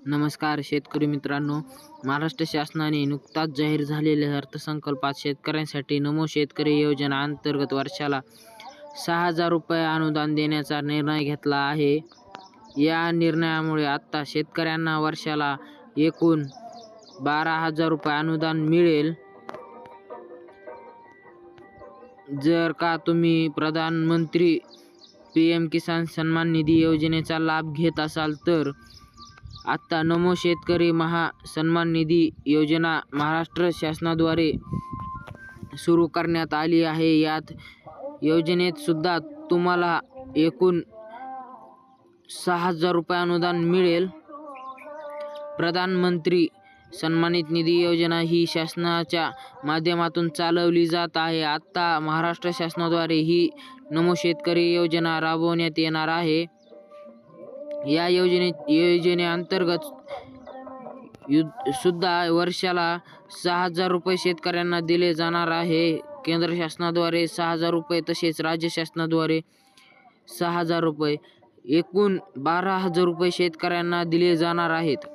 नमस्कार शेतकरी मित्रांनो, महाराष्ट्र शासनाने नुकताच जाहीर झालेल्या अर्थसंकल्पात शेतकऱ्यांसाठी नमो शेतकरी योजना अंतर्गत वर्षाला 6,000 रुपये अनुदान देण्याचा निर्णय घेतला आहे. या निर्णयामुळे आता शेतकऱ्यांना वर्षाला एकूण 12,000 रुपये अनुदान मिळेल. जर का तुम्ही प्रधानमंत्री PM किसान सन्मान निधी योजनेचा लाभ घेत असाल तर आता नमो शेतकरी सन्मान निधी योजना महाराष्ट्र शासनाद्वारे सुरू करण्यात आली आहे. यात योजनेत सुद्धा तुम्हाला एकूण 6,000 रुपये अनुदान मिळेल. प्रधानमंत्री सन्मानित निधी योजना ही शासनाच्या माध्यमातून चालवली जात आहे. आता महाराष्ट्र शासनाद्वारे ही नमो शेतकरी योजना राबवण्यात येणार आहे. या योजनेअंतर्गत सुद्धा वर्षाला 6,000 रुपये शेतकऱ्यांना दिले जाणार आहे. केंद्र शासनाद्वारे 6,000 रुपये तसेच राज्य शासनाद्वारे 6,000 रुपये एकूण 12,000 रुपये शेतकऱ्यांना दिले जाणार आहेत.